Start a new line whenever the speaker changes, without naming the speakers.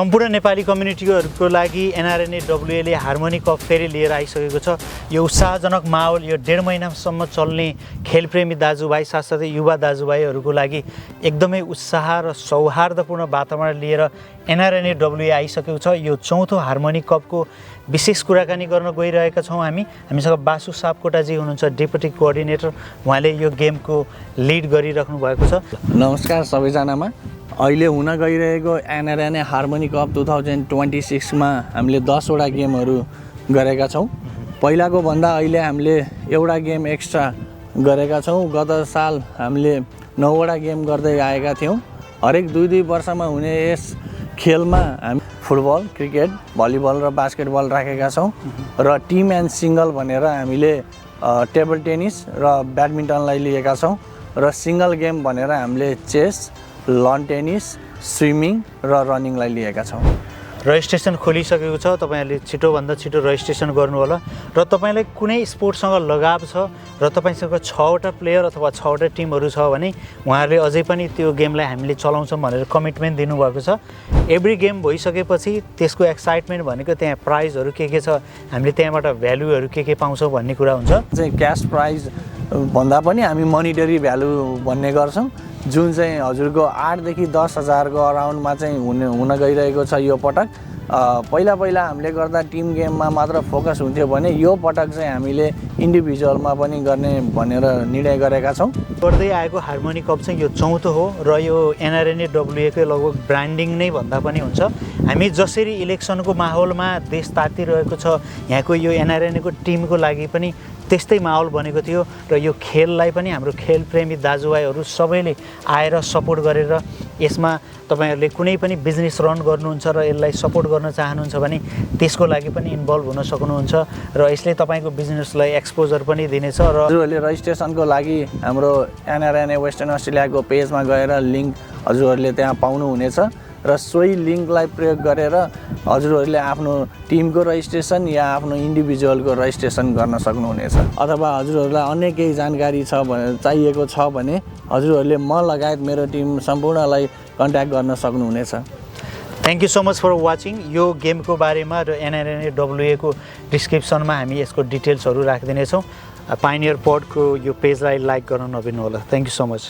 सम्पूर्ण नेपाली कम्युनिटीहरुको लागि एनआरएनए ले हार्मोनी कप फेरि लिएर आइसकेको छ। यो उत्साहजनक माहौल, यो 1.5 महिनासम्म चल्ने खेलप्रेमी दाजुभाइ साथसाथै युवा दाजुभाइहरुको लागि एकदमै उत्साह र सौहार्दपूर्ण वातावरण लिएर एनआरएनए आइसकेको छ। यो चौथो हार्मोनी कपको विशेष कुराकानी गर्न गइरहेका छौं। हामीसँग बासु सापकोटाजी हुनुहुन्छ, डेपुटी कोअर्डिनेटर। उहाँले यो गेमको लिड गरिराख्नु भएको छ।
नमस्कार सबैजनामा। अहिले हुन गइरहेको एनआरएनए हार्मोनी कप 2026 मा हामीले 10 वटा गेमहरू गरेका छौं। पहिलाको भन्दा अहिले हामीले एउटा गेम एक्स्ट्रा गरेका छौं। गत साल हामीले 9 वटा गेम गर्दै आएका थियौं। हरेक 2-2 वर्षमा हुने यस खेलमा हामी फुटबल, क्रिकेट, भलिबल र बास्केटबल राखेका छौं र टिम एन्ड सिंगल भनेर हामीले टेबल टेनिस र ब्याडमिन्टनलाई लिएका छौं र सिंगल गेम भनेर हामीले चेस, लन टेनिस, स्विमिङ र रनिङलाई लिएका छौं।
रजिस्ट्रेसन खोलिसकेको छ। तपाईहरुले छिटोभन्दा छिटो रजिस्ट्रेसन गर्नु होला र तपाईलाई कुनै स्पोर्टसँग लगाव छ र तपाईसँग 6 वटा प्लेयर अथवा 6 वटा टिमहरू छ भने उहाँहरुले अझै पनि त्यो गेमलाई हामीले चलाउँछौं भनेर कमिटमेन्ट दिनुभएको छ। एभ्री गेम भइसकेपछि त्यसको एक्साइटमेन्ट भनेको त्यहाँ प्राइजहरू के छ, हामीले त्यहाँबाट भ्यालुहरू के पाउँछौं भन्ने कुरा हुन्छ।
चाहिँ क्याश प्राइज भन्दा पनि हामी मनिटरी भ्यालु भन्ने गर्छौं, जुन चाहिँ हजुरको 8 देखि 10 हजारको अराउन्डमा चाहिँ हुन गइरहेको छ। यो पटक पहिला हामीले गर्दा टिम गेममा मात्र फोकस हुन्थ्यो भने यो पटक चाहिँ हामीले इन्डिभिजुअलमा पनि गर्ने भनेर निर्णय गरेका छौं।
गर्दै आएको हार्मोनी कप चाहिँ यो चौथो हो र यो एनआरएनए को लगभग ब्रान्डिङ नै भन्दा पनि हुन्छ। हामी जसरी इलेक्सनको माहौलमा देश तातिरहेको छ, यहाँको यो एनआरएनए को टिमको लागि पनि त्यस्तै माहौल बनेको थियो र यो खेललाई पनि हाम्रो खेलप्रेमी दाजुभाइहरू सबैले आएर सपोर्ट गरेर यसमा तपाईहरुले कुनै पनि बिजनेस रन गर्नुहुन्छ र यसलाई सपोर्ट गर्न चाहनुहुन्छ भने त्यसको लागि पनि इन्भल्भ हुन सक्नुहुन्छ र यसले तपाईको बिजनेसलाई एक्सपोजर पनि दिनेछ। र
हजुरहरूले रजिस्ट्रेसनको लागि हाम्रो एनआरएनए वेस्टर्न अस्ट्रेलियाको पेजमा गएर लिंक हजुरहरूले त्यहाँ पाउनुहुनेछ र सोही लिंकलाई प्रयोग गरेर हजुरहरूले आफ्नो टिमको रजिस्ट्रेसन या आफ्नो इन्डिभिजुअलको रजिस्ट्रेसन गर्न सक्नुहुनेछ। अथवा हजुरहरूलाई अन्य केही जानकारी छ भने चाहिएको छ भने हजुरहरूले म लगायत मेरो टिम सम्पूर्णलाई कन्ट्याक्ट गर्न सक्नुहुनेछ।
Thank you so much for watching. यो गेमको बारेमा र एनआरएनए को डिस्क्रिप्सनमा हामी यसको डिटेल्सहरू राखिदिनेछौँ। पाइनियर पडको यो पेजलाई लाइक गर्न नबिर्नु होला। Thank you so much.